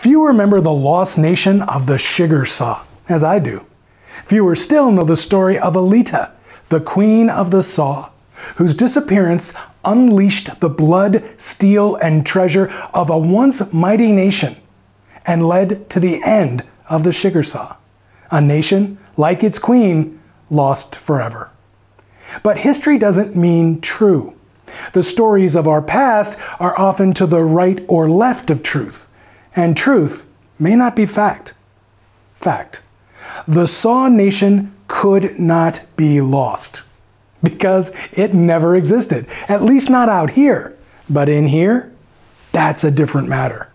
Few remember the lost nation of the sugar saw, as I do. Fewer still know the story of Alita, the queen of the saw, whose disappearance unleashed the blood, steel, and treasure of a once mighty nation and led to the end of the sugar saw. A nation, like its queen, lost forever. But history doesn't mean true. The stories of our past are often to the right or left of truth, and truth may not be fact. Fact. The Saw Nation could not be lost because it never existed, at least not out here. But in here, that's a different matter.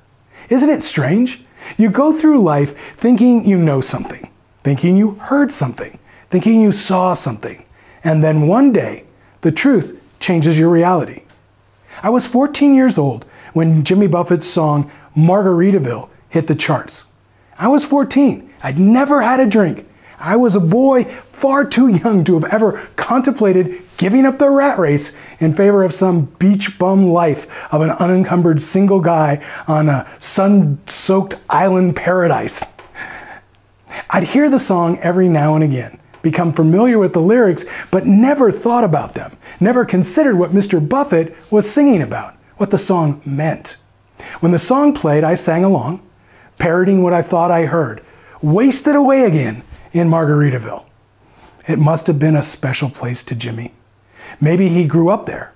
Isn't it strange? You go through life thinking you know something, thinking you heard something, thinking you saw something, and then one day, the truth changes your reality. I was 14 years old when Jimmy Buffett's song Margaritaville hit the charts. I was 14. I'd never had a drink. I was a boy far too young to have ever contemplated giving up the rat race in favor of some beach bum life of an unencumbered single guy on a sun-soaked island paradise. I'd hear the song every now and again, become familiar with the lyrics, but never thought about them, never considered what Mr. Buffett was singing about, what the song meant. When the song played, I sang along, parroting what I thought I heard, wasted away again in Margaritaville. It must have been a special place to Jimmy. Maybe he grew up there.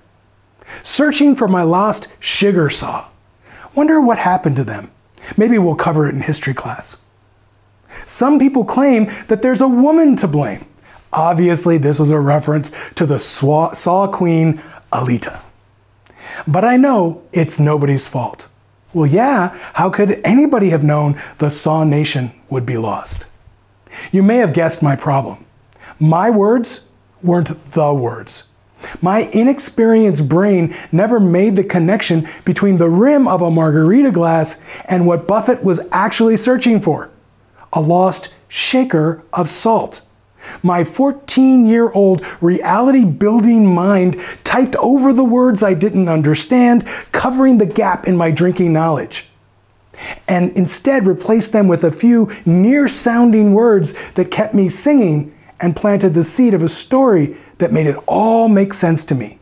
Searching for my lost sugar saw. Wonder what happened to them. Maybe we'll cover it in history class. Some people claim that there's a woman to blame. Obviously, this was a reference to the Saw Queen, Alita. But I know it's nobody's fault. Well, yeah, how could anybody have known the Saw Nation would be lost? You may have guessed my problem. My words weren't the words. My inexperienced brain never made the connection between the rim of a margarita glass and what Buffett was actually searching for. A lost shaker of salt. My 14-year-old reality-building mind typed over the words I didn't understand, covering the gap in my drinking knowledge, and instead replaced them with a few near-sounding words that kept me singing and planted the seed of a story that made it all make sense to me.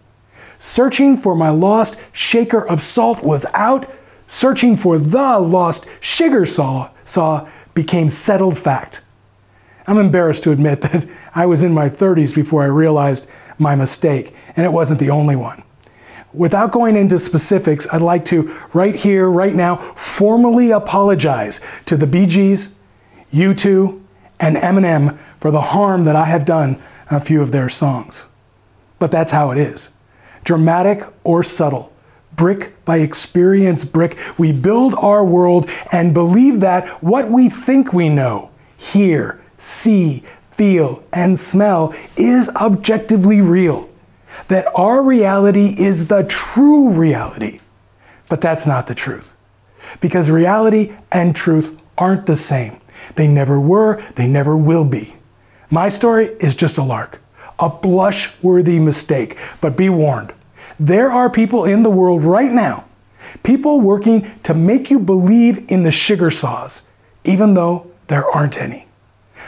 Searching for my lost shaker of salt was out. Searching for the lost sugar saw became settled fact. I'm embarrassed to admit that I was in my 30s before I realized my mistake, and it wasn't the only one. Without going into specifics, I'd like to, right here, right now, formally apologize to the Bee Gees, U2, and Eminem for the harm that I have done a few of their songs. But that's how it is. Dramatic or subtle, brick by experience brick, we build our world and believe that what we think we know, hear, see, feel, and smell is objectively real. That our reality is the true reality. But that's not the truth. Because reality and truth aren't the same. They never were, they never will be. My story is just a lark, a blush-worthy mistake, but be warned. There are people in the world right now, people working to make you believe in the sugar saws, even though there aren't any.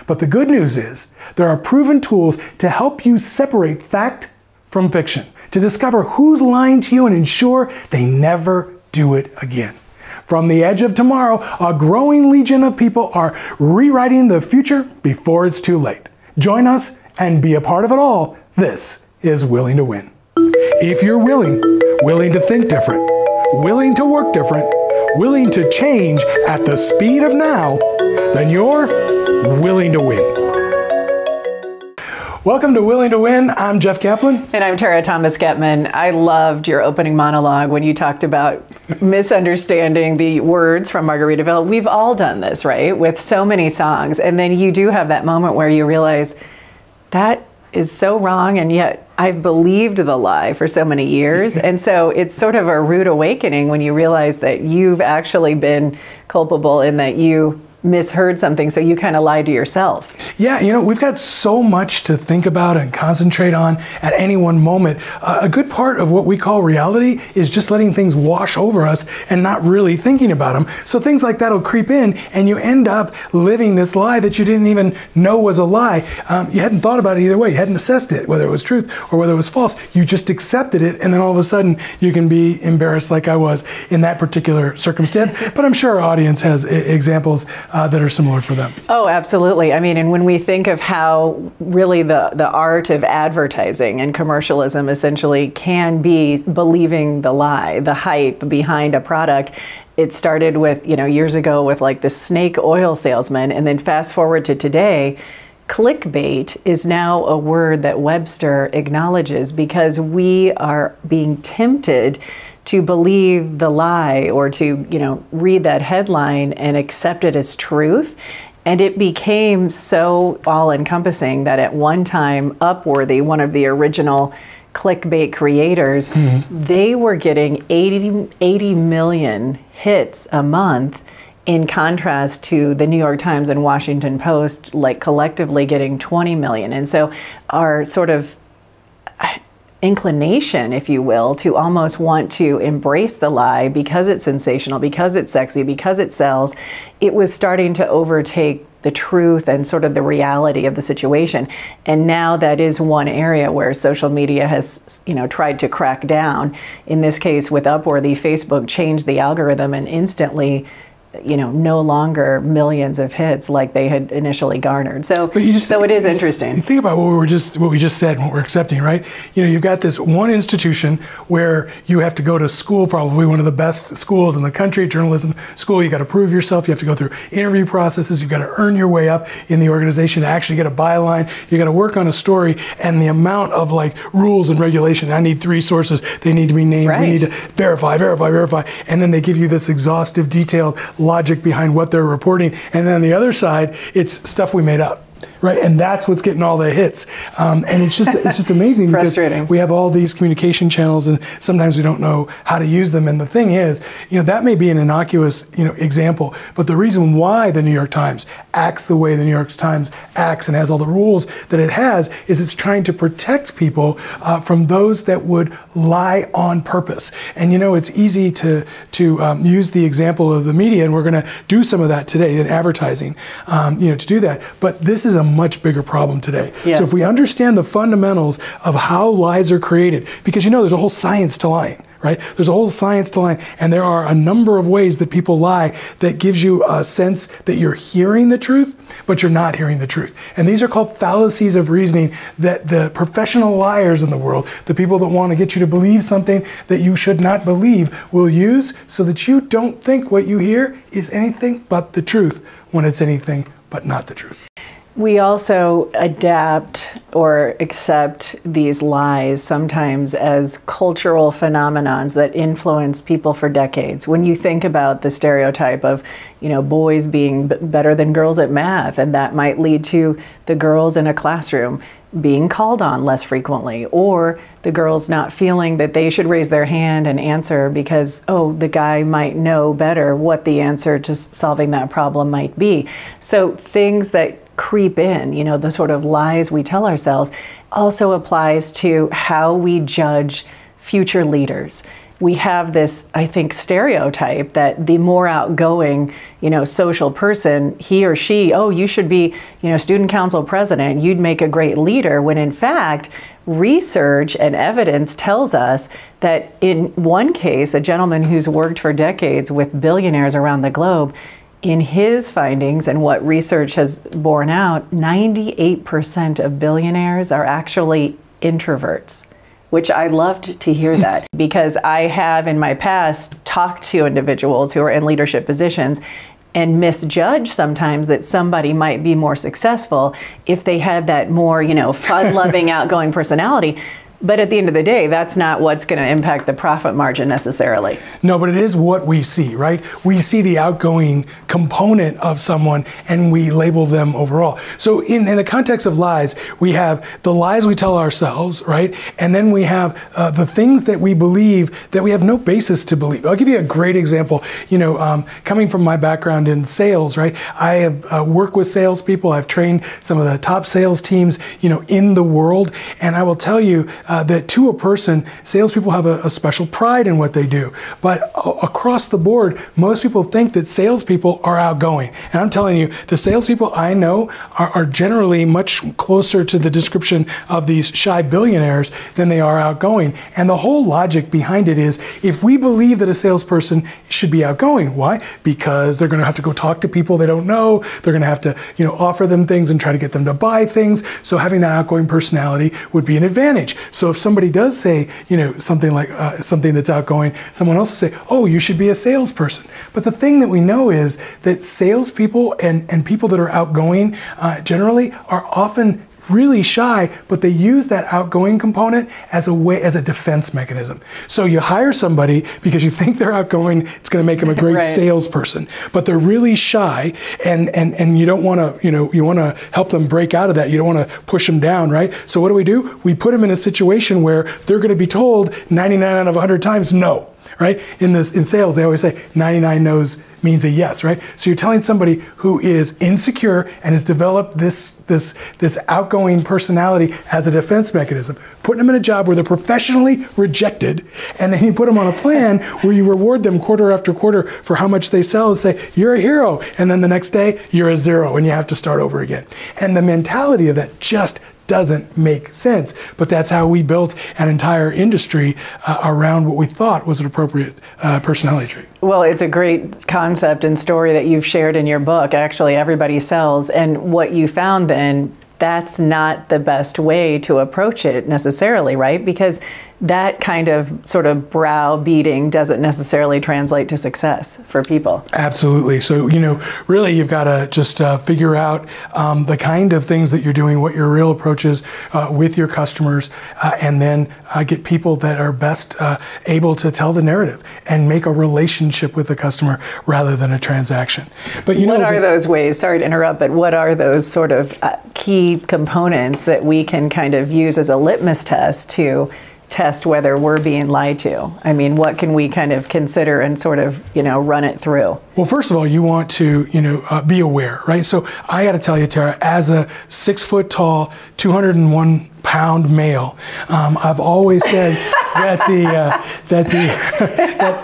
But the good news is, there are proven tools to help you separate fact from fiction, to discover who's lying to you and ensure they never do it again. From the edge of tomorrow, a growing legion of people are rewriting the future before it's too late. Join us and be a part of it all. This is Willing to Win. If you're willing to think different, willing to work different, willing to change at the speed of now, then you're willing to win. Welcome to Willing to Win. I'm Jeff Kaplan. And I'm Tara Thomas-Gettman. I loved your opening monologue when you talked about misunderstanding the words from Margaritaville. We've all done this, right? With so many songs. And then you do have that moment where you realize that is so wrong, and yet I've believed the lie for so many years. And so it's sort of a rude awakening when you realize that you've actually been culpable in that you misheard something, so you kind of lied to yourself. Yeah, we've got so much to think about and concentrate on at any one moment. A good part of what we call reality is just letting things wash over us and not really thinking about them. So things like that will creep in, and you end up living this lie that you didn't even know was a lie. You hadn't thought about it either way. You hadn't assessed it, whether it was truth or whether it was false. You just accepted it, and then all of a sudden you can be embarrassed like I was in that particular circumstance. But I'm sure our audience has examples that are similar for them. Oh, absolutely. I mean, and when we think of how really the art of advertising and commercialism essentially can be believing the lie, the hype behind a product. It started with, years ago with like the snake oil salesman, and then fast forward to today, clickbait is now a word that Webster acknowledges because we are being tempted to believe the lie or to, read that headline and accept it as truth. And it became so all-encompassing that at one time, Upworthy, one of the original clickbait creators, they were getting 80 million hits a month, in contrast to the New York Times and Washington Post, like collectively getting 20 million. And so our sort of inclination, if you will, to almost want to embrace the lie because it's sensational, because it's sexy, because it sells, it was starting to overtake the truth and sort of the reality of the situation. And now that is one area where social media has, tried to crack down. In this case with Upworthy, Facebook changed the algorithm and instantly, no longer millions of hits like they had initially garnered. So it is interesting. You think about what we just said and what we're accepting, right? You've got this one institution where you have to go to school, probably one of the best schools in the country, journalism school. You got to prove yourself. You have to go through interview processes. You've got to earn your way up in the organization to actually get a byline. You got to work on a story, and the amount of rules and regulation. I need 3 sources. They need to be named. Right. We need to verify, and then they give you this exhaustive, detailed logic behind what they're reporting, and then on the other side, it's stuff we made up. Right, and that's what's getting all the hits, and it's just amazing because we have all these communication channels, and sometimes we don't know how to use them. And the thing is, that may be an innocuous, example, but the reason why the New York Times acts the way the New York Times acts and has all the rules that it has is it's trying to protect people from those that would lie on purpose. And it's easy to use the example of the media, and we're going to do some of that today in advertising, to do that. But this is a much bigger problem today. Yes. So if we understand the fundamentals of how lies are created, because there's a whole science to lying, right? There's a whole science to lying, and there are a number of ways that people lie that gives you a sense that you're hearing the truth, but you're not hearing the truth. And these are called fallacies of reasoning that the professional liars in the world, the people that want to get you to believe something that you should not believe, will use so that you don't think what you hear is anything but the truth when it's anything but not the truth. We also adapt or accept these lies sometimes as cultural phenomenons that influence people for decades. When you think about the stereotype of, boys being better than girls at math, and that might lead to the girls in a classroom being called on less frequently, or the girls not feeling that they should raise their hand and answer because, the guy might know better what the answer to solving that problem might be. So things that creep in, the sort of lies we tell ourselves, also applies to how we judge future leaders. We have this, I think, stereotype that the more outgoing, social person, he or she, you should be, student council president, you'd make a great leader, when in fact, research and evidence tells us that in one case, a gentleman who's worked for decades with billionaires around the globe, in his findings and what research has borne out, 98% of billionaires are actually introverts, which I loved to hear that because I have in my past talked to individuals who are in leadership positions and misjudge sometimes that somebody might be more successful if they had that more, fun-loving, outgoing personality. But at the end of the day, that's not what's going to impact the profit margin necessarily. No, but it is what we see, right? We see the outgoing component of someone and we label them overall. So in the context of lies, we have the lies we tell ourselves, right? And then we have the things that we believe that we have no basis to believe. I'll give you a great example. Coming from my background in sales, right? I have worked with salespeople. I've trained some of the top sales teams, in the world. And I will tell you that to a person, salespeople have a special pride in what they do. But across the board, most people think that salespeople are outgoing. And I'm telling you, the salespeople I know are generally much closer to the description of these shy billionaires than they are outgoing. And the whole logic behind it is, if we believe that a salesperson should be outgoing, why? Because they're going to have to go talk to people they don't know. They're going to have to, offer them things and try to get them to buy things. So having that outgoing personality would be an advantage. So if somebody does say, something like something that's outgoing, someone else will say, oh, you should be a salesperson. But the thing that we know is that salespeople and people that are outgoing generally are often really shy, but they use that outgoing component as a defense mechanism. So you hire somebody because you think they're outgoing, it's going to make them a great right. salesperson, but they're really shy, and you don't want to, you want to help them break out of that. You don't want to push them down, right? So what do? We put them in a situation where they're going to be told 99 out of 100 times no. Right? In sales, they always say 99 no's means a yes, right? So you're telling somebody who is insecure and has developed this outgoing personality as a defense mechanism, putting them in a job where they're professionally rejected, and then you put them on a plan where you reward them quarter after quarter for how much they sell and say, you're a hero, and then the next day, you're a zero, and you have to start over again. And the mentality of that just doesn't make sense, but that's how we built an entire industry around what we thought was an appropriate personality trait. Well, it's a great concept and story that you've shared in your book. Actually, Everybody Sells. And what you found then, that's not the best way to approach it necessarily, right? Because that kind of sort of browbeating doesn't necessarily translate to success for people. Absolutely. So, really you've got to just figure out the kind of things that you're doing, what your real approach is with your customers, and then get people that are best able to tell the narrative and make a relationship with the customer rather than a transaction. But what are those ways, sorry to interrupt, but what are those sort of key components that we can kind of use as a litmus test to test whether we're being lied to? I mean, what can we kind of consider and sort of, run it through? Well, first of all, you want to, be aware, right? So I got to tell you, Tara, as a 6 foot tall, 201 pound male, I've always said that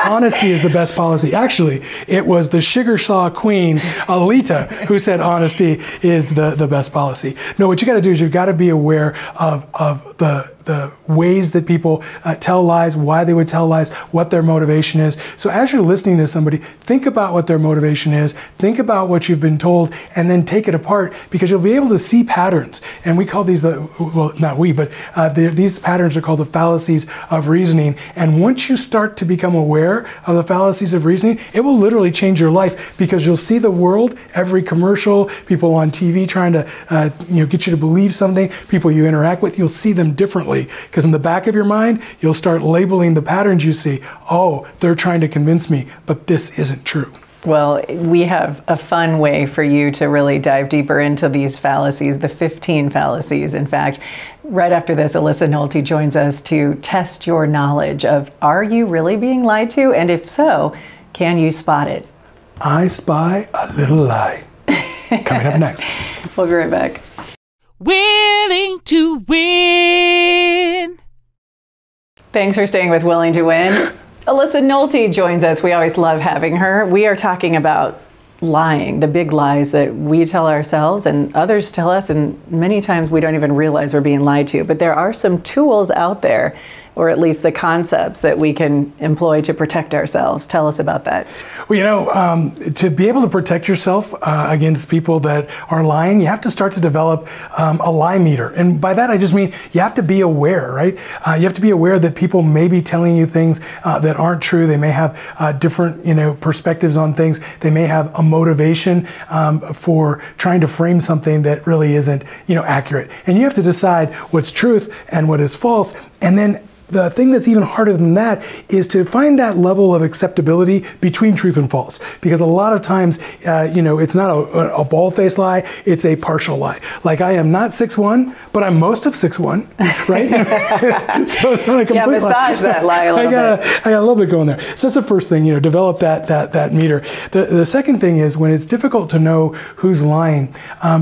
honesty is the best policy. Actually, it was the sugar saw queen, Alita, who said honesty is the best policy. No, what you got to do is you've got to be aware of the ways that people tell lies, why they would tell lies, what their motivation is. So as you're listening to somebody, think about what their motivation is, think about what you've been told, and then take it apart, because you'll be able to see patterns. And we call these these patterns are called the fallacies of reasoning. And once you start to become aware of the fallacies of reasoning, it will literally change your life, because you'll see the world, every commercial, people on TV trying to get you to believe something, people you interact with, you'll see them differently. Because in the back of your mind, you'll start labeling the patterns you see. Oh, they're trying to convince me, but this isn't true. Well, we have a fun way for you to really dive deeper into these fallacies, the 15 fallacies. In fact, right after this, Alyssa Nolte joins us to test your knowledge of, are you really being lied to? And if so, can you spot it? I spy a little lie. Coming up next. We'll be right back. Willing to win. Thanks for staying with Willing to Win. Alyssa Nolte joins us. We always love having her. We are talking about lying, the big lies that we tell ourselves and others tell us, and many times we don't even realize we're being lied to. But there are some tools out there or at least the concepts that we can employ to protect ourselves. Tell us about that. Well, to be able to protect yourself against people that are lying, you have to start to develop a lie meter. And by that, I just mean you have to be aware, right? You have to be aware that people may be telling you things that aren't true. They may have different, perspectives on things. They may have a motivation for trying to frame something that really isn't, accurate. And you have to decide what's truth and what is false. And then the thing that's even harder than that is to find that level of acceptability between truth and false. Because a lot of times, it's not a bald-faced lie, it's a partial lie. Like, I am not 6'1", but I'm most of 6'1", right? So it's not a complete massage lie. that lie a little bit. I got a little bit going there. So that's the first thing, develop that meter. The second thing is, when it's difficult to know who's lying,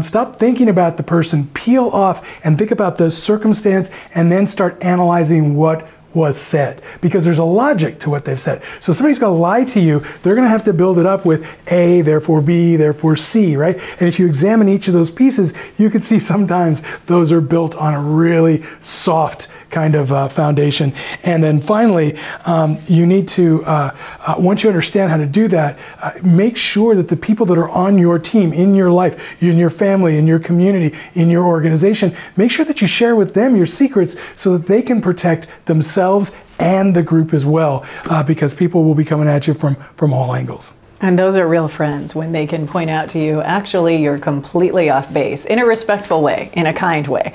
stop thinking about the person, peel off and think about the circumstance, and then start analyzing what was said, because there's a logic to what they've said. So if somebody's going to lie to you, they're going to have to build it up with A, therefore B, therefore C, right? And if you examine each of those pieces, you can see sometimes those are built on a really soft kind of foundation. And then finally, you need to, once you understand how to do that, make sure that the people that are on your team, in your life, in your family, in your community, in your organization, make sure that you share with them your secrets so that they can protect themselves and the group as well, because people will be coming at you from all angles. And those are real friends when they can point out to you, actually, you're completely off base, in a respectful way, in a kind way.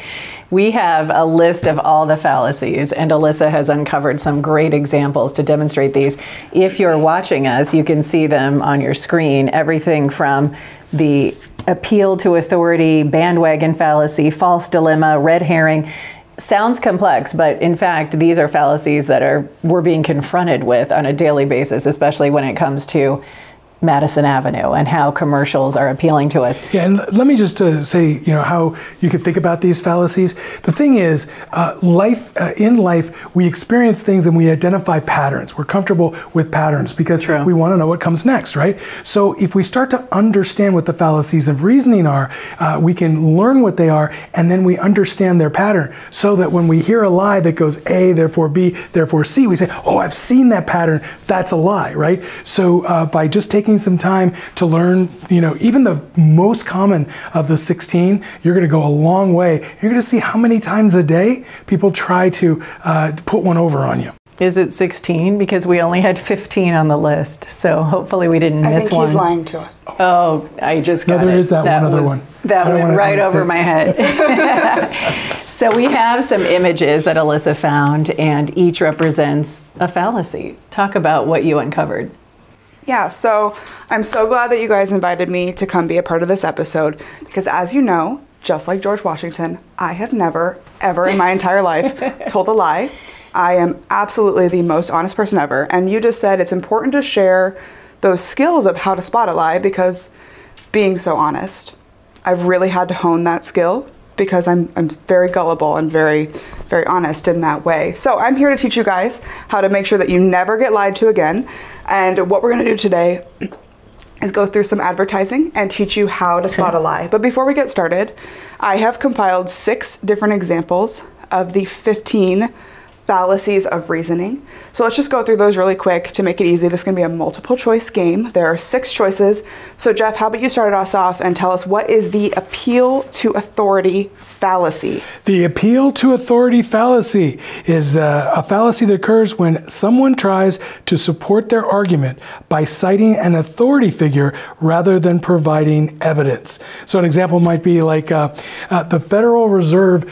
We have a list of all the fallacies, and Alyssa has uncovered some great examples to demonstrate these. If you're watching us, you can see them on your screen. Everything from the appeal to authority, bandwagon fallacy, false dilemma, red herring. Sounds complex, but in fact, these are fallacies that we're being confronted with on a daily basis, especially when it comes to Madison Avenue and how commercials are appealing to us. Yeah, and let me just say, how you could think about these fallacies. The thing is, in life, we experience things and we identify patterns. We're comfortable with patterns because we want to know what comes next, right? So if we start to understand what the fallacies of reasoning are, we can learn what they are, and then we understand their pattern, so that when we hear a lie that goes A, therefore B, therefore C, we say, oh, I've seen that pattern, that's a lie, right? So by just taking some time to learn, even the most common of the 16, you're going to go a long way. You're going to see how many times a day people try to put one over on you. Is it 16? Because we only had 15 on the list, so hopefully we didn't miss one. I think he's lying to us. Oh, I just got it. No, there is that one other one. That went right over my head. So we have some images that Alyssa found, and each represents a fallacy. Talk about what you uncovered. Yeah, so I'm so glad that you guys invited me to come be a part of this episode, because as you know, just like George Washington, I have never, ever in my entire life told a lie. I am absolutely the most honest person ever. And you just said it's important to share those skills of how to spot a lie, because being so honest, I've really had to hone that skill, because I'm very gullible and very, very honest in that way. So I'm here to teach you guys how to make sure that you never get lied to again. And what we're gonna do today is go through some advertising and teach you how to spot a lie. But before we get started, I have compiled 6 different examples of the 15 fallacies of reasoning. So let's just go through those really quick to make it easy. This is going to be a multiple choice game. There are 6 choices. So Jeff, how about you start us off and tell us, what is the appeal to authority fallacy? The appeal to authority fallacy is a fallacy that occurs when someone tries to support their argument by citing an authority figure rather than providing evidence. So an example might be like the Federal Reserve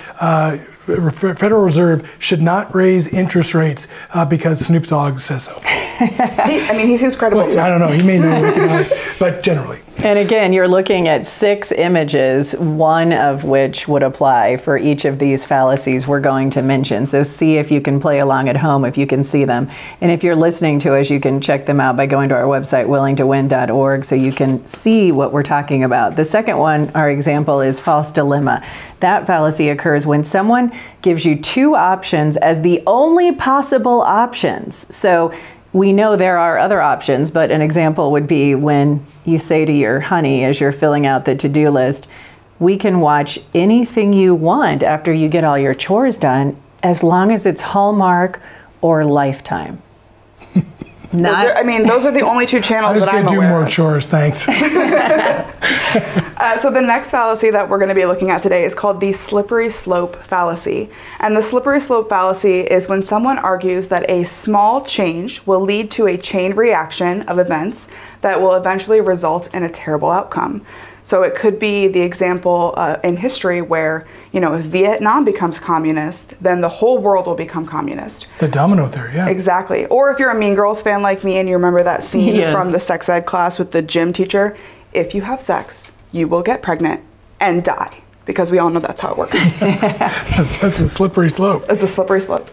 should not raise interest rates because Snoop Dogg says so. He seems credible. Well, I don't know. He may know economics, but generally. And again, you're looking at 6 images, one of which would apply for each of these fallacies we're going to mention. So see if you can play along at home, if you can see them. And if you're listening to us, you can check them out by going to our website, willingtowin.org, so you can see what we're talking about. The second one, our example, is false dilemma. That fallacy occurs when someone gives you 2 options as the only possible options. So we know there are other options, but an example would be when you say to your honey as you're filling out the to-do list, we can watch anything you want after you get all your chores done, as long as it's Hallmark or Lifetime. Those are the only two channels that I'm aware of. I'm just going to do more chores, thanks. So the next fallacy that we're going to be looking at today is called the slippery slope fallacy. And the slippery slope fallacy is when someone argues that a small change will lead to a chain reaction of events that will eventually result in a terrible outcome. So it could be the example in history where, if Vietnam becomes communist, then the whole world will become communist. The domino theory, yeah. Exactly. Or if you're a Mean Girls fan like me and you remember that scene from the sex ed class with the gym teacher, if you have sex, you will get pregnant and die. Because we all know that's how it works. That's a slippery slope. It's a slippery slope.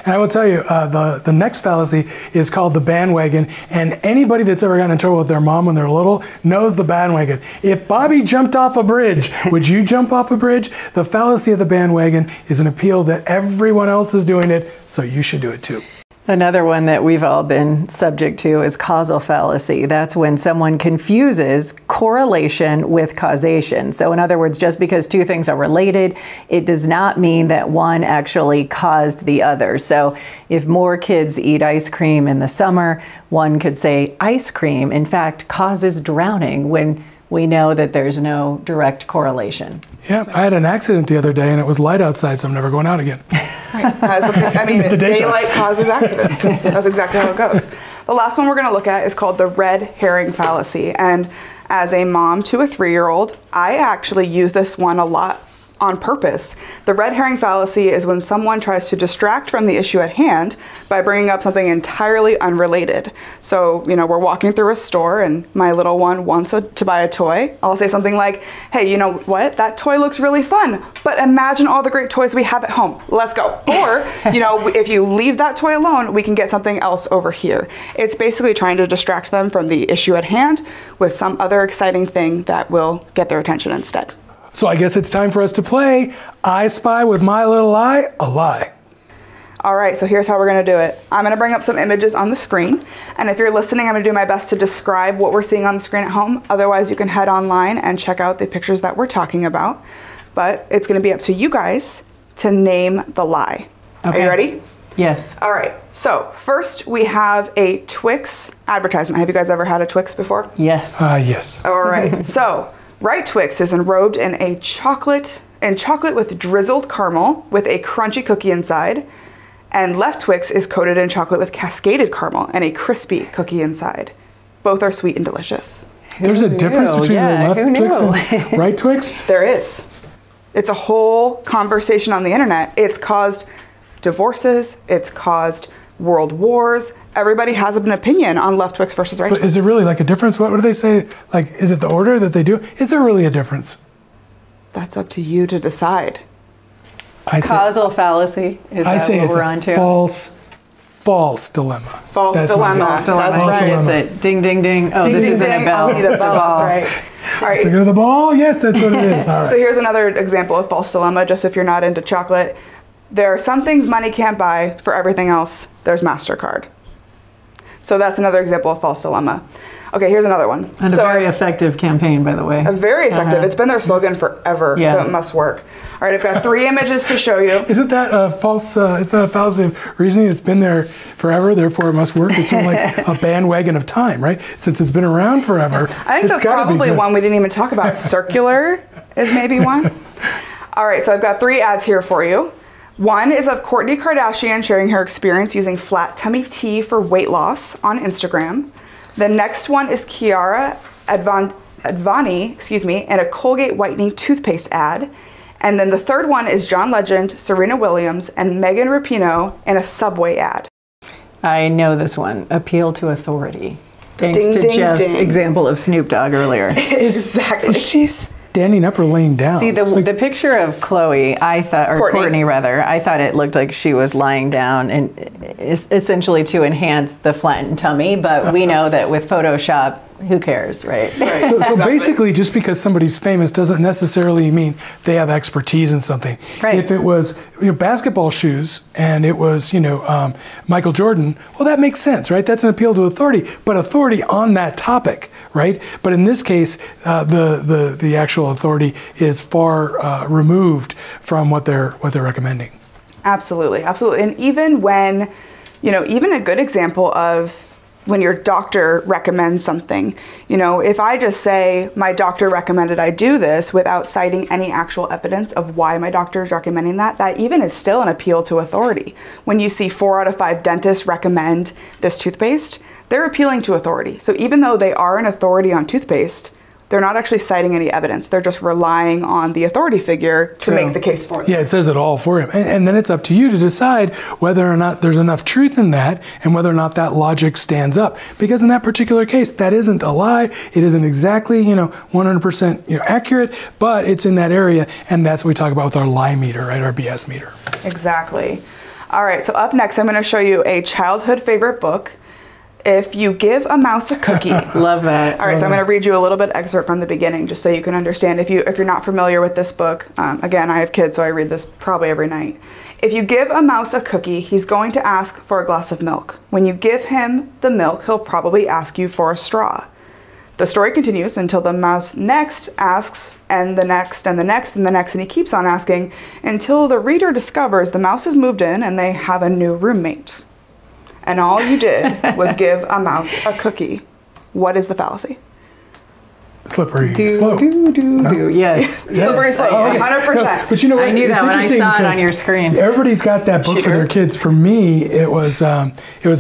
And I will tell you, the next fallacy is called the bandwagon. And anybody that's ever gotten in trouble with their mom when they're little knows the bandwagon. If Bobby jumped off a bridge, would you jump off a bridge? The fallacy of the bandwagon is an appeal that everyone else is doing it, so you should do it too. Another one that we've all been subject to is causal fallacy. That's when someone confuses correlation with causation. So in other words, just because two things are related, it does not mean that one actually caused the other. So if more kids eat ice cream in the summer, one could say ice cream, in fact, causes drowning when we know that there's no direct correlation. Yeah, I had an accident the other day and it was light outside, so I'm never going out again. Daylight causes accidents. That's exactly how it goes. The last one we're going to look at is called the red herring fallacy. And as a mom to a 3-year-old, I actually use this one a lot on purpose. The red herring fallacy is when someone tries to distract from the issue at hand by bringing up something entirely unrelated. So, we're walking through a store and my little one wants to buy a toy. I'll say something like, hey, you know what? That toy looks really fun, but imagine all the great toys we have at home. Let's go. Or, if you leave that toy alone, we can get something else over here. It's basically trying to distract them from the issue at hand with some other exciting thing that will get their attention instead. So I guess it's time for us to play I Spy with My Little Eye, a Lie. All right, so here's how we're going to do it. I'm going to bring up some images on the screen, and if you're listening, I'm going to do my best to describe what we're seeing on the screen at home. Otherwise, you can head online and check out the pictures that we're talking about. But it's going to be up to you guys to name the lie. Okay. Are you ready? Yes. All right, so first we have a Twix advertisement. Have you guys ever had a Twix before? Yes. Yes. All right, so right Twix is enrobed in chocolate with drizzled caramel with a crunchy cookie inside. And left Twix is coated in chocolate with cascaded caramel and a crispy cookie inside. Both are sweet and delicious. There's a difference between the left Twix and right Twix? There is. It's a whole conversation on the internet. It's caused divorces. It's caused world wars. Everybody has an opinion on left Twix versus right Twix. But is it really like a difference? What do they say? Like, is it the order that they do? Is there really a difference? That's up to you to decide. Causal fallacy, is that what we're on to? False dilemma. False dilemma. That's right. It's a ding, ding, ding. Oh, ding, this ding, isn't ding. a bell. I'll need a bell. That's right. All right. So go to the ball? Yes, that's what it is. All right. So here's another example of false dilemma, just if you're not into chocolate. There are some things money can't buy. For everything else, there's MasterCard. So that's another example of false dilemma. Okay, here's another one. And a very effective campaign, by the way. Very effective. It's been their slogan forever, so it must work. All right, I've got 3 images to show you. Isn't that a false, isn't that a fallacy of reasoning? It's been there forever, therefore it must work. It's sort of like a bandwagon of time, right? Since it's been around forever. I think that's probably one we didn't even talk about. Circular is maybe one. All right, so I've got 3 ads here for you. One is of Kourtney Kardashian sharing her experience using flat tummy tea for weight loss on Instagram. The next one is Kiara Advani, in a Colgate whitening toothpaste ad. And then the third one is John Legend, Serena Williams, and Megan Rapinoe in a Subway ad. I know this one. Appeal to authority. Thanks Ding, to ding, Jeff's ding. example of Snoop Dogg earlier. Exactly. Is she standing up or laying down? See, the picture of Chloe, I thought, or Kourtney rather, I thought it looked like she was lying down, and essentially to enhance the flattened tummy. But we know that with Photoshop, who cares, right? So basically, just because somebody's famous doesn't necessarily mean they have expertise in something. Right. If it was basketball shoes and it was Michael Jordan, well, that makes sense, right? That's an appeal to authority, but authority on that topic, right? But in this case, the actual authority is far removed from what they're recommending. Absolutely, absolutely. And even when, even a good example of when your doctor recommends something, if I just say my doctor recommended I do this without citing any actual evidence of why my doctor is recommending that even is still an appeal to authority. When you see 4 out of 5 dentists recommend this toothpaste, they're appealing to authority. So even though they are an authority on toothpaste, they're not actually citing any evidence. They're just relying on the authority figure to make the case for them. Yeah, it says it all for him. And then it's up to you to decide whether or not there's enough truth in that and whether or not that logic stands up. Because in that particular case, that isn't a lie. It isn't exactly, 100% accurate, but it's in that area. And that's what we talk about with our lie meter, right? Our BS meter. Exactly. All right, so up next, I'm going to show you a childhood favorite book. If you give a mouse a cookie. Love that. All right, so I'm going to read you a little bit excerpt from the beginning, just so you can understand. If you're not familiar with this book, again, I have kids, so I read this probably every night. If you give a mouse a cookie, he's going to ask for a glass of milk. When you give him the milk, he'll probably ask you for a straw. The story continues until the mouse next asks, and the next, and the next, and the next, and he keeps on asking until the reader discovers the mouse has moved in and they have a new roommate. And all you did was give a mouse a cookie. What is the fallacy? Slippery slope. Yes. Slippery slope, 100%. No, but you know what? I knew that when I saw it on your screen. Everybody's got that book for their kids. For me, it was a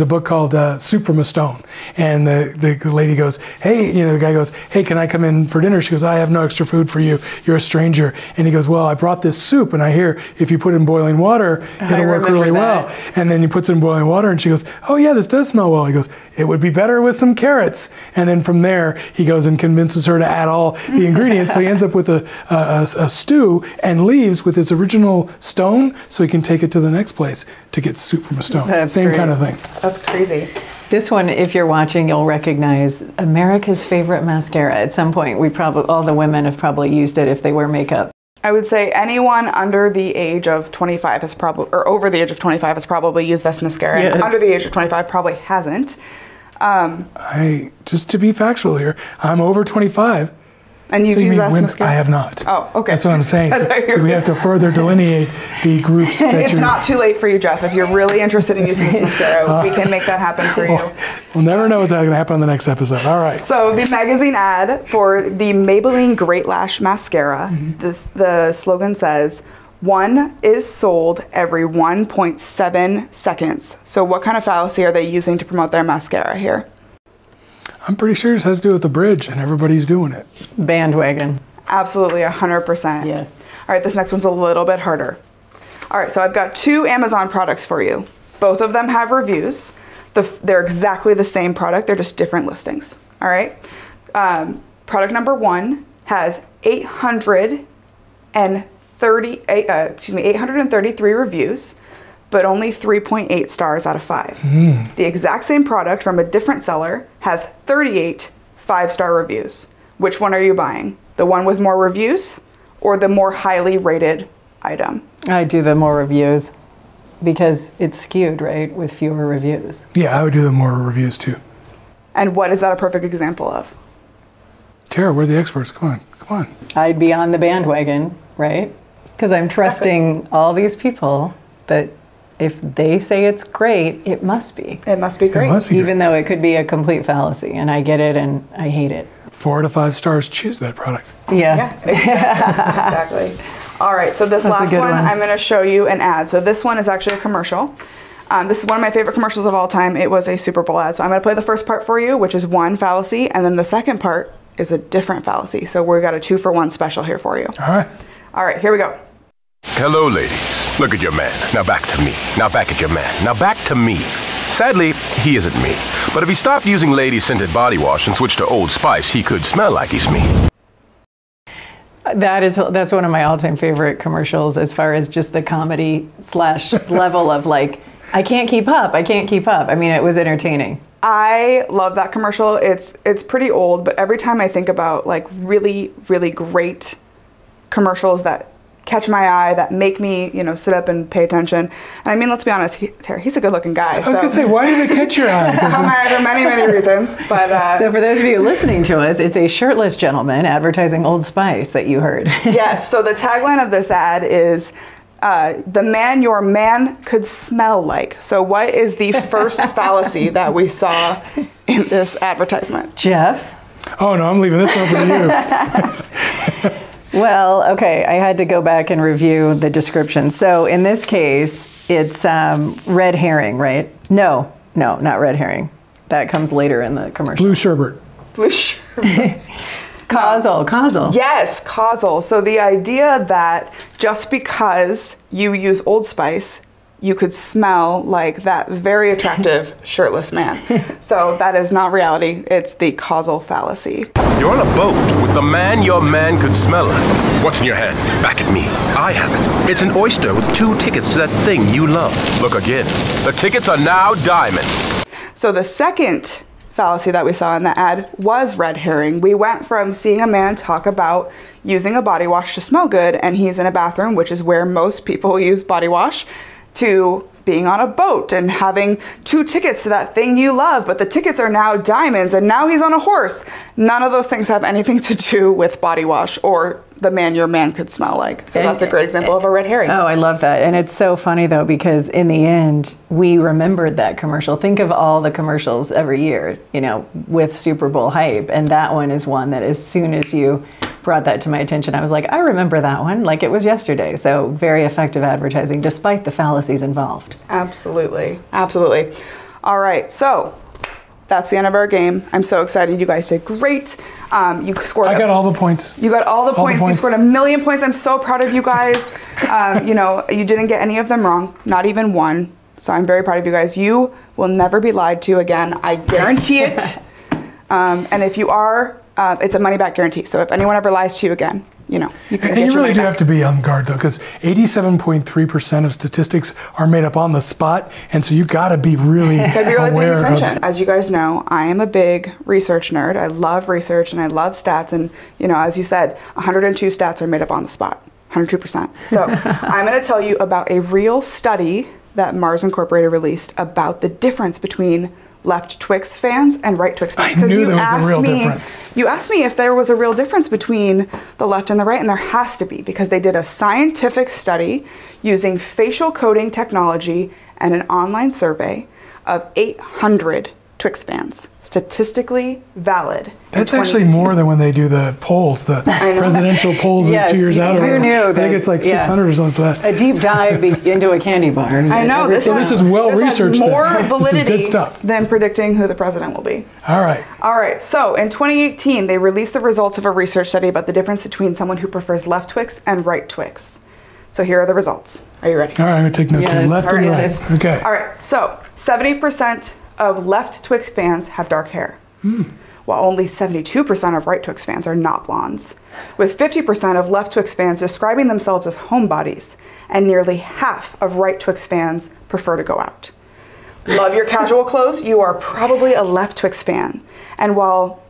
book called Soup from a Stone. And the lady goes, hey, the guy goes, hey, can I come in for dinner? She goes, I have no extra food for you. You're a stranger. And he goes, well, I brought this soup, and I hear if you put it in boiling water, it'll work really well. And then he puts it in boiling water, and she goes, oh yeah, this does smell well. He goes, it would be better with some carrots. And then from there, he goes and convinces her to add all the ingredients. So he ends up with a stew and leaves with his original stone so he can take it to the next place to get soup from a stone. That's Same great. kind of thing. That's crazy. This one, if you're watching, you'll recognize America's favorite mascara. At some point, all the women have probably used it if they wear makeup. I would say anyone under the age of 25 has probably, or over the age of 25 has probably used this mascara. Yes. And under the age of 25 probably hasn't. Just to be factual here, I'm over 25. And you've used this mascara? I have not. Oh, okay. That's what I'm saying. So we have to further delineate the groups that It's not too late for you, Jeff. If you're really interested in using this mascara, we can make that happen for you. We'll never know what's going to happen on the next episode. All right. So the magazine ad for the Maybelline Great Lash Mascara, the slogan says, 1 is sold every 1.7 seconds. So what kind of fallacy are they using to promote their mascara here? I'm pretty sure this has to do with the bridge, and everybody's doing it. Bandwagon. Absolutely, 100%. Yes. All right, this next one's a little bit harder. All right, so I've got 2 Amazon products for you. Both of them have reviews. They're exactly the same product, they're just different listings. All right. Product number 1 has 833 reviews, but only 3.8 stars out of 5. The exact same product from a different seller has 38 5-star reviews. Which one are you buying? The one with more reviews or the more highly rated item? I do the more reviews because it's skewed, right, with fewer reviews. Yeah, I would do the more reviews too. And what is that a perfect example of? Tara, we're the experts. Come on. I'd be on the bandwagon, right? Because I'm trusting all these people that if they say it's great, it must be. It must be great. It must be Even though it could be a complete fallacy, and I get it and I hate it. 4 out of 5 stars, choose that product. Yeah. Exactly. All right, so this last one, I'm going to show you an ad. So this one is actually a commercial. This is one of my favorite commercials of all time. It was a Super Bowl ad. So I'm going to play the first part for you, which is one fallacy, and then the second part is a different fallacy. So we've got a 2-for-1 special here for you. All right, here we go. Hello, ladies. Look at your man. Now back to me. Now back at your man. Now back to me. Sadly, he isn't me. But if he stopped using lady-scented body wash and switched to Old Spice, he could smell like he's me. That's one of my all-time favorite commercials as far as just the comedy / level of like, I can't keep up. I mean, it was entertaining. I love that commercial. It's pretty old, but every time I think about like really, really great commercials that catch my eye, that make me, sit up and pay attention. And I mean, let's be honest, Tara, he's a good-looking guy. I was going to say, why did it catch your eye? For many, many reasons. But so for those of you listening to us, it's a shirtless gentleman advertising Old Spice that you heard. Yes. So the tagline of this ad is, the man your man could smell like. So what is the first fallacy that we saw in this advertisement? Jeff? Oh, no, I'm leaving this one for you. Well, okay, I had to go back and review the description. So in this case, it's red herring, right? No, not red herring. That comes later in the commercial. Blue sherbet. Blue sherbet. Causal. Yes, causal. So the idea that just because you use Old Spice, you could smell like that very attractive shirtless man. So that is not reality. It's the causal fallacy. You're on a boat with the man your man could smell like. What's in your hand? Back at me. I have it. It's an oyster with 2 tickets to that thing you love. Look again. The tickets are now diamonds. So the second fallacy that we saw in the ad was red herring. We went from seeing a man talk about using a body wash to smell good, and he's in a bathroom, which is where most people use body wash, to being on a boat and having 2 tickets to that thing you love, but the tickets are now diamonds, and now he's on a horse. None of those things have anything to do with body wash or the man your man could smell like. So that's a great example of a red herring. Oh, I love that. And it's so funny, though, because in the end, we remembered that commercial. Think of all the commercials every year, you know, with Super Bowl hype. And that one is one that as soon as you brought that to my attention, I was like, I remember that one like it was yesterday. So very effective advertising, despite the fallacies involved. Absolutely. Absolutely. All right. So that's the end of our game. I'm so excited. You guys did great. You scored. I got all the points. You got all the points. You scored 1,000,000 points. I'm so proud of you guys. You know, you didn't get any of them wrong, not even one. So I'm very proud of you guys. You will never be lied to again. I guarantee it. And if you are, it's a money back guarantee. So if anyone ever lies to you again, you know, you can. And you really do have to be on guard, though, because 87.3% of statistics are made up on the spot, and so you got to be really aware paying attention. of. As you guys know, I am a big research nerd. I love research and I love stats. And you know, as you said, 102 stats are made up on the spot, 102%. So I'm going to tell you about a real study that Mars Incorporated released about the difference between left Twix fans and right Twix fans. I knew there was a real difference. You asked me if there was a real difference between the left and the right, and there has to be, because they did a scientific study using facial coding technology and an online survey of 800 Twix fans, statistically valid. That's actually more than when they do the polls, the presidential polls Yes, 2 years out. who knew I think it's like 600 or something for that. A deep dive into a candy bar. I know. This is well researched. This has more validity this is good stuff. than predicting who the president will be. All right. All right. So in 2018, they released the results of a research study about the difference between someone who prefers left Twix and right Twix. So here are the results. Are you ready? All right, I'm going to take notes. Yes. Left All and right, right. yes. Okay. All right. So 70% of left Twix fans have dark hair, while only 72% of right Twix fans are not blondes, with 50% of left Twix fans describing themselves as homebodies, and nearly half of right Twix fans prefer to go out. Love your casual clothes? You are probably a left Twix fan. And while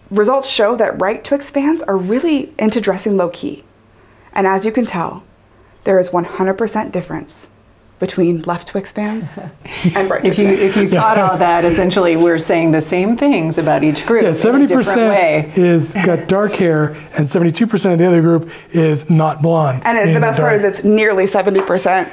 results show that right Twix fans are really into dressing low-key, and as you can tell, there is 100% difference between left Twix fans and right Twix fans. If you caught all that, essentially we're saying the same things about each group. Yeah, 70% in is got dark hair, and 72% of the other group is not blonde. And the best part is it's nearly 70%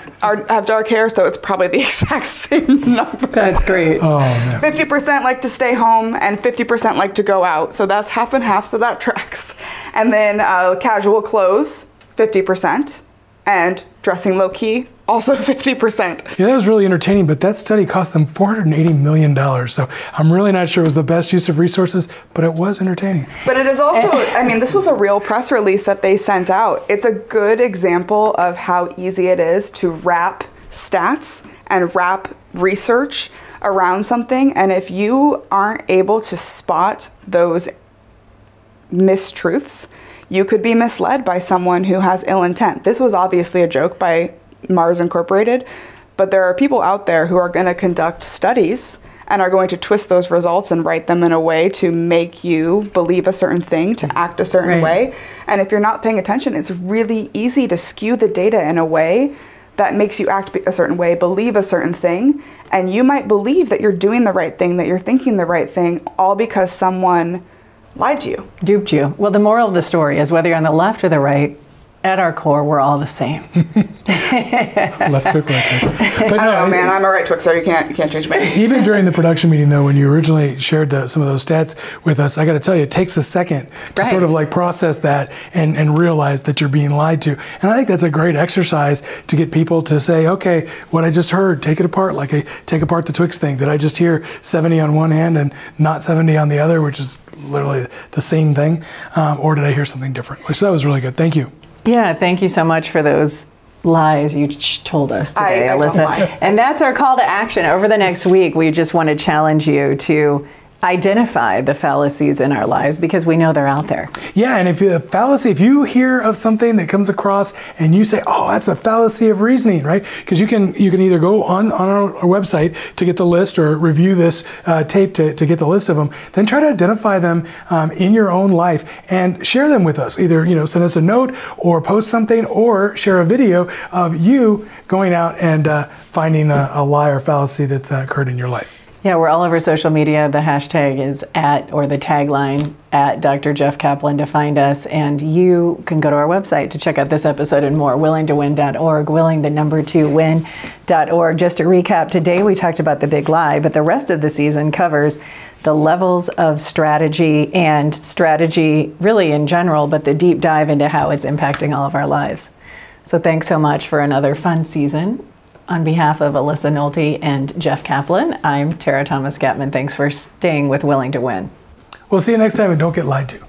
have dark hair, so it's probably the exact same number. That's great. Oh, man. 50% like to stay home and 50% like to go out. So that's half and half, so that tracks. And then casual clothes, 50%. And dressing low-key, also 50%. Yeah, that was really entertaining, but that study cost them $480 million. So I'm really not sure it was the best use of resources, but it was entertaining. But it is also, I mean, this was a real press release that they sent out. It's a good example of how easy it is to wrap stats and wrap research around something. And if you aren't able to spot those mistruths, you could be misled by someone who has ill intent. This was obviously a joke by Mars Incorporated, but there are people out there who are going to conduct studies and are going to twist those results and write them in a way to make you believe a certain thing, to act a certain way. And if you're not paying attention, it's really easy to skew the data in a way that makes you act a certain way, believe a certain thing, and you might believe that you're doing the right thing, that you're thinking the right thing, all because someone lied to you. Duped you. Well, the moral of the story is whether you're on the left or the right, at our core, we're all the same. Left click, right click. But I don't know, man. I'm a right Twixer. You can't change me. Even during the production meeting, though, when you originally shared some of those stats with us, I got to tell you, it takes a second to sort of like process that and realize that you're being lied to. And I think that's a great exercise to get people to say, okay, what I just heard, take it apart. Like I take apart the Twix thing. Did I just hear 70 on one hand and not 70 on the other, which is literally the same thing? Or did I hear something different? So that was really good. Thank you. Yeah, thank you so much for those lies you told us today, Alyssa. And that's our call to action. Over the next week, we just want to challenge you to identify the fallacies in our lives, because we know they're out there. Yeah, and if you hear of something that comes across and you say, oh, that's a fallacy of reasoning, right? Because you can either go on our website to get the list or review this tape to get the list of them, then try to identify them in your own life and share them with us. Either send us a note or post something or share a video of you going out and finding a lie or fallacy that's occurred in your life. Yeah, we're all over social media. The hashtag is the tagline at Dr. Jeff Kaplan to find us. And you can go to our website to check out this episode and more, willingtowin.org, willing2win.org. Just to recap, today we talked about the big lie, but the rest of the season covers the levels of strategy and strategy really in general, but the deep dive into how it's impacting all of our lives. So thanks so much for another fun season. On behalf of Alyssa Nolte and Jeff Kaplan, I'm Tara Thomas-Gettman. Thanks for staying with Willing to Win. We'll see you next time, and don't get lied to.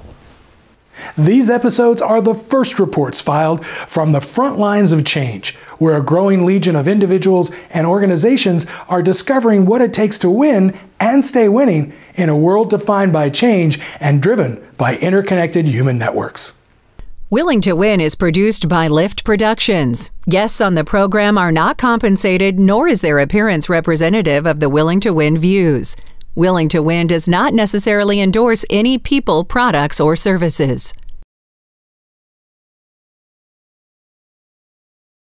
These episodes are the first reports filed from the front lines of change, where a growing legion of individuals and organizations are discovering what it takes to win and stay winning in a world defined by change and driven by interconnected human networks. Willing to Win is produced by Lift Productions. Guests on the program are not compensated, nor is their appearance representative of the Willing to Win views. Willing to Win does not necessarily endorse any people, products, or services.